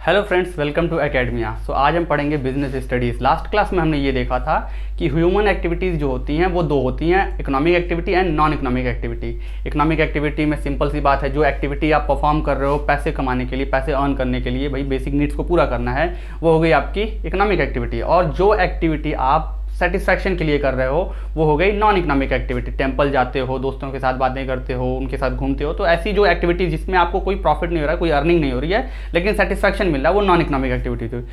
Hello friends, welcome to Academia. So आज हम पढ़ेंगे बिजनेस स्टडीज़। लास्ट क्लास में हमने ये देखा था कि ह्यूमन एक्टिविटीज़ जो होती हैं वो दो होती हैं, economic activity and non economic activity. Economic activity में सिंपल सी बात है, जो एक्टिविटी आप परफॉर्म कर रहे हो पैसे कमाने के लिए, पैसे अर्न करने के लिए, भाई बेसिक नीड्स को पूरा करना है, वो हो गई आपकी इकोनॉमिक एक्टिविटी। और जो एक्टिविटी आप सेटिस्फैक्शन के लिए कर रहे हो वो हो गई नॉन इकोनॉमिक एक्टिविटी। टेंपल जाते हो, दोस्तों के साथ बातें करते हो, उनके साथ घूमते हो, तो ऐसी जो एक्टिविटी जिसमें आपको कोई प्रॉफिट नहीं हो रहा है, कोई अर्निंग नहीं हो रही है, लेकिन सेटिस्फैक्शन मिल रहा है, वो नॉन इकोनॉमिक एक्टिविटी थी,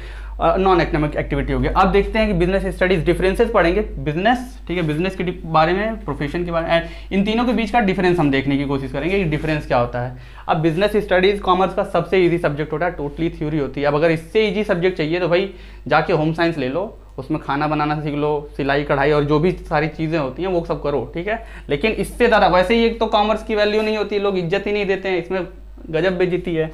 नॉन इकोनॉमिक एक्टिविटी हो गई। अब देखते हैं कि बिजनेस स्टडीज डिफरेंसेस पढ़ेंगे। बिजनेस, ठीक है, बिजनेस के बारे में, प्रोफेशन के बारे में, इन तीनों के बीच का डिफरेंस हम देखने की कोशिश करेंगे कि डिफरेंस क्या होता है। अब बिजनेस स्टडीज कॉमर्स का सबसे ईजी सब्जेक्ट होता है, टोटली थ्योरी होती है। अब अगर इससे ईजी सब्जेक्ट चाहिए तो भाई जाके होम साइंस ले लो, उसमें खाना बनाना सीख लो, सिलाई कढ़ाई और जो भी सारी चीज़ें होती हैं वो सब करो, ठीक है। लेकिन इससे ज़्यादा वैसे ही एक तो कॉमर्स की वैल्यू नहीं होती, लोग इज्जत ही नहीं देते हैं, इसमें गजब बेइज्जती है।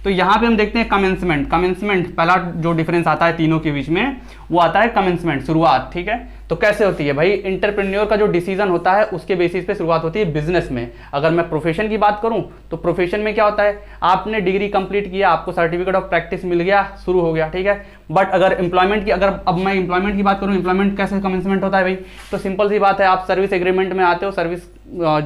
तो यहाँ पे हम देखते हैं कमेंसमेंट। कमेंसमेंट पहला जो डिफरेंस आता है तीनों के बीच में, वो आता है कमेंसमेंट, शुरुआत, ठीक है। तो कैसे होती है भाई, इंटरप्रेन्योर का जो डिसीजन होता है उसके बेसिस पे शुरुआत होती है बिजनेस में। अगर मैं प्रोफेशन की बात करूं तो प्रोफेशन में क्या होता है, आपने डिग्री कंप्लीट किया, आपको सर्टिफिकेट ऑफ प्रैक्टिस मिल गया, शुरू हो गया, ठीक है। बट अगर एम्प्लॉयमेंट की, अगर अब मैं एम्प्लॉयमेंट की बात करूं, एम्प्लॉयमेंट कैसे कमेंसमेंट होता है भाई, तो सिंपल सी बात है, आप सर्विस एग्रीमेंट में आते हो, सर्विस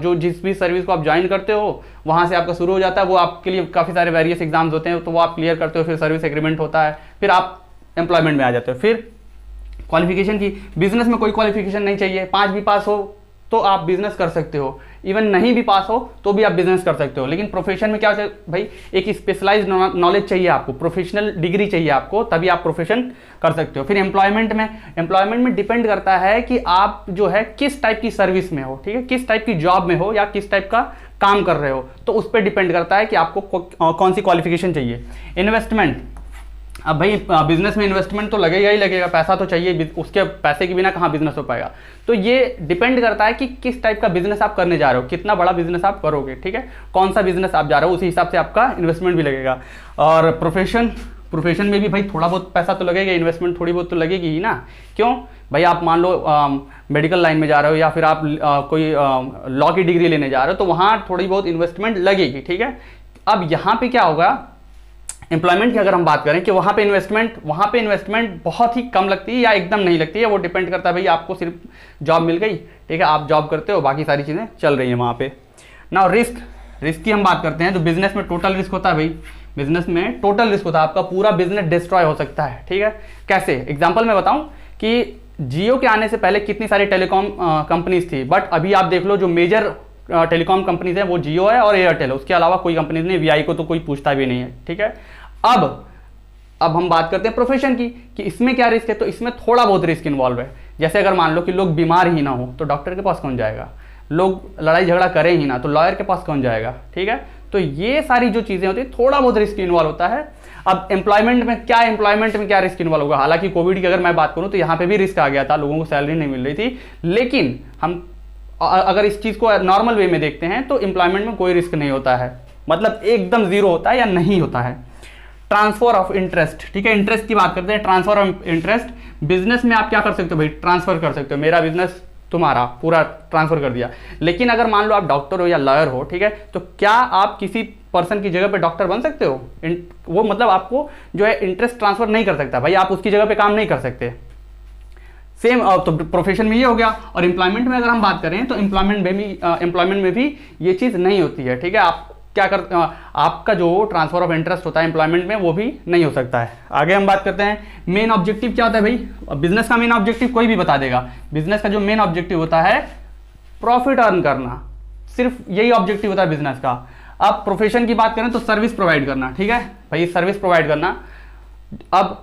जो जिस भी सर्विस को आप ज्वाइन करते हो वहाँ से आपका शुरू हो जाता है। वो आपके लिए काफ़ी सारे वेरियस एग्जाम्स होते हैं, तो वो आप क्लियर करते हो, फिर सर्विस एग्रीमेंट होता है, फिर आप एम्प्लॉयमेंट में आ जाते हो। फिर क्वालिफिकेशन की, बिजनेस में कोई क्वालिफिकेशन नहीं चाहिए, 5 भी पास हो तो आप बिजनेस कर सकते हो, इवन नहीं भी पास हो तो भी आप बिजनेस कर सकते हो। लेकिन प्रोफेशन में क्या होता है भाई, एक स्पेशलाइज्ड नॉलेज चाहिए आपको, प्रोफेशनल डिग्री चाहिए आपको, तभी आप प्रोफेशन कर सकते हो। फिर एम्प्लॉयमेंट में डिपेंड करता है कि आप जो है किस टाइप की सर्विस में हो, ठीक है, किस टाइप की जॉब में हो या किस टाइप का काम कर रहे हो, तो उस पर डिपेंड करता है कि आपको कौन सी क्वालिफिकेशन चाहिए। इन्वेस्टमेंट, अब भाई बिजनेस में इन्वेस्टमेंट तो लगेगा ही लगेगा, पैसा तो चाहिए, उसके पैसे के बिना कहाँ बिजनेस हो पाएगा। तो ये डिपेंड करता है कि किस टाइप का बिजनेस आप करने जा रहे हो, कितना बड़ा बिजनेस आप करोगे, ठीक है, कौन सा बिजनेस आप जा रहे हो, उसी हिसाब से आपका इन्वेस्टमेंट भी लगेगा। और प्रोफेशन में भी भाई थोड़ा बहुत पैसा तो लगेगा, इन्वेस्टमेंट थोड़ी बहुत तो लगेगी ही ना। क्यों भाई, आप मान लो मेडिकल लाइन में जा रहे हो या फिर आप कोई लॉ की डिग्री लेने जा रहे हो, तो वहाँ थोड़ी बहुत इन्वेस्टमेंट लगेगी, ठीक है। अब यहाँ पे क्या होगा, एम्प्लॉयमेंट की अगर हम बात करें कि वहाँ पे इन्वेस्टमेंट बहुत ही कम लगती है या एकदम नहीं लगती है, वो डिपेंड करता है भाई, आपको सिर्फ जॉब मिल गई, ठीक है, आप जॉब करते हो, बाकी सारी चीज़ें चल रही हैं वहाँ पे। नाउ रिस्क की हम बात करते हैं, तो बिजनेस में टोटल रिस्क होता है भाई, बिजनेस में टोटल रिस्क होता है, आपका पूरा बिजनेस डिस्ट्रॉय हो सकता है, ठीक है। कैसे, एग्जाम्पल मैं बताऊँ कि जियो के आने से पहले कितनी सारी टेलीकॉम कंपनीज थी, बट अभी आप देख लो जो मेजर टेलीकॉम कंपनीज है वो जियो है और एयरटेल है, उसके अलावा कोई कंपनीज नहीं, वीआई को तो कोई पूछता भी नहीं है, ठीक है। अब हम बात करते हैं प्रोफेशन की कि इसमें क्या रिस्क है, तो इसमें थोड़ा बहुत रिस्क इन्वॉल्व है। जैसे अगर मान लो कि लोग बीमार ही ना हो तो डॉक्टर के पास कौन जाएगा, लोग लड़ाई झगड़ा करें ही ना तो लॉयर के पास कौन जाएगा, ठीक है। तो ये सारी जो चीज़ें होती है, थोड़ा बहुत रिस्क इन्वॉल्व होता है। अब एम्प्लॉयमेंट में क्या रिस्क इन्वॉल्व होगा, हालांकि कोविड की अगर मैं बात करूँ तो यहाँ पे भी रिस्क आ गया था, लोगों को सैलरी नहीं मिल रही थी, लेकिन हम अगर इस चीज़ को नॉर्मल वे में देखते हैं तो एम्प्लॉयमेंट में कोई रिस्क नहीं होता है, मतलब एकदम जीरो होता है या नहीं होता है। ट्रांसफर ऑफ इंटरेस्ट, ठीक है, इंटरेस्ट की बात करते हैं। ट्रांसफर ऑफ इंटरेस्ट, बिजनेस में आप क्या कर सकते हो भाई, ट्रांसफर कर सकते हो, मेरा बिजनेस तुम्हारा पूरा ट्रांसफर कर दिया। लेकिन अगर मान लो आप डॉक्टर हो या लॉयर हो, ठीक है, तो क्या आप किसी पर्सन की जगह पे डॉक्टर बन सकते हो, वो मतलब आपको जो है इंटरेस्ट ट्रांसफर नहीं कर सकता भाई, आप उसकी जगह पे काम नहीं कर सकते। सेम तो प्रोफेशन में ये हो गया। और एम्प्लॉयमेंट में अगर हम बात करें तो एम्प्लॉयमेंट में भी ये चीज़ नहीं होती है, ठीक है। आप क्या कर, आपका जो ट्रांसफर ऑफ इंटरेस्ट होता है एम्प्लॉयमेंट में वो भी नहीं हो सकता है। आगे हम बात करते हैं मेन ऑब्जेक्टिव क्या होता है भाई, बिजनेस का मेन ऑब्जेक्टिव कोई भी बता देगा। बिजनेस का जो मेन ऑब्जेक्टिव होता है प्रॉफिट अर्न करना, सिर्फ यही ऑब्जेक्टिव होता है बिजनेस का। अब प्रोफेशन की बात करें तो सर्विस प्रोवाइड करना, ठीक है भाई, सर्विस प्रोवाइड करना। अब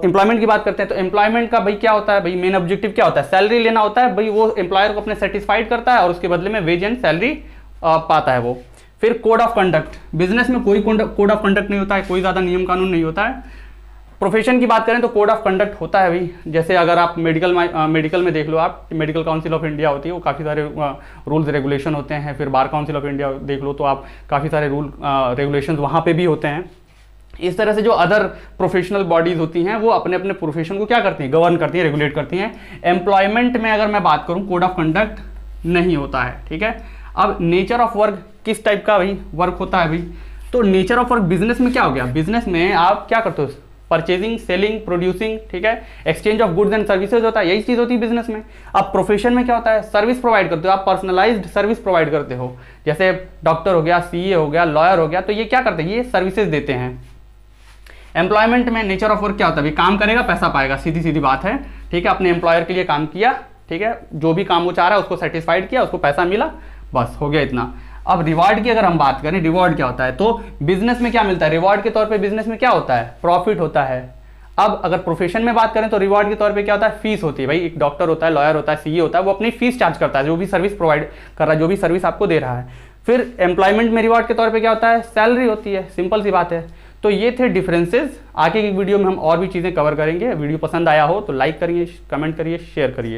एम्प्लॉयमेंट की बात करते हैं तो एम्प्लॉयमेंट का भाई क्या होता है भाई, मेन ऑब्जेक्टिव क्या होता है, सैलरी लेना होता है भाई, वो एम्प्लॉयर को अपने सेटिस्फाइड करता है और उसके बदले में वेज एंड सैलरी पाता है वो। फिर कोड ऑफ कंडक्ट, बिजनेस में कोई कोड ऑफ कंडक्ट नहीं होता है, कोई ज़्यादा नियम कानून नहीं होता है। प्रोफेशन की बात करें तो कोड ऑफ कंडक्ट होता है भाई, जैसे अगर आप मेडिकल में देख लो, आप मेडिकल काउंसिल ऑफ इंडिया होती है, वो काफ़ी सारे रूल्स रेगुलेशन होते हैं। फिर बार काउंसिल ऑफ इंडिया देख लो तो आप काफ़ी सारे रूल रेगुलेशन वहाँ पे भी होते हैं। इस तरह से जो अदर प्रोफेशनल बॉडीज़ होती हैं वो अपने अपने प्रोफेशन को क्या करती हैं, गवर्न करती हैं, रेगुलेट करती हैं। एम्प्लॉयमेंट में अगर मैं बात करूँ कोड ऑफ कंडक्ट नहीं होता है, ठीक है। अब नेचर ऑफ वर्क, किस टाइप का भाई वर्क होता है भाई, तो नेचर ऑफ वर्क बिजनेस में क्या हो गया, बिजनेस में आप क्या करते हो, परचेजिंग, सेलिंग, प्रोड्यूसिंग, ठीक है, exchange of goods and services होता है, यही चीज़ होती है बिजनेस में। अब प्रोफेशन में क्या होता है, सर्विस प्रोवाइड करते हो आप, पर्सनलाइज्ड सर्विस प्रोवाइड करते हो, जैसे डॉक्टर हो गया, सीए हो गया, लॉयर हो गया, तो ये क्या करते हैं, ये सर्विसेज देते हैं। एम्प्लॉयमेंट में नेचर ऑफ वर्क क्या होता है, काम करेगा पैसा पाएगा, सीधी सीधी बात है, ठीक है, अपने एम्प्लॉयर के लिए काम किया, ठीक है, जो भी काम वो चाह रहा है उसको सेटिस्फाइड किया, उसको पैसा मिला, बस हो गया इतना। अब रिवार्ड की अगर हम बात करें, रिवार्ड क्या होता है, तो बिजनेस में क्या मिलता है, रिवार्ड के तौर पे बिजनेस में क्या होता है, प्रॉफिट होता है। अब अगर प्रोफेशन में बात करें तो रिवार्ड के तौर पे क्या होता है, फीस होती है। भाई एक डॉक्टर होता है, लॉयर होता है, सीए होता है, वो अपनी फीस चार्ज करता है, जो भी सर्विस प्रोवाइड कर रहा है, जो भी सर्विस आपको दे रहा है। फिर एम्प्लॉयमेंट में रिवार्ड के तौर पे क्या होता है, सैलरी होती है, सिंपल सी बात है। तो ये थे डिफरेंसेस। आगे की वीडियो में हम और भी चीज़ें कवर करेंगे। वीडियो पसंद आया हो तो लाइक करिए, कमेंट करिए, शेयर करिए।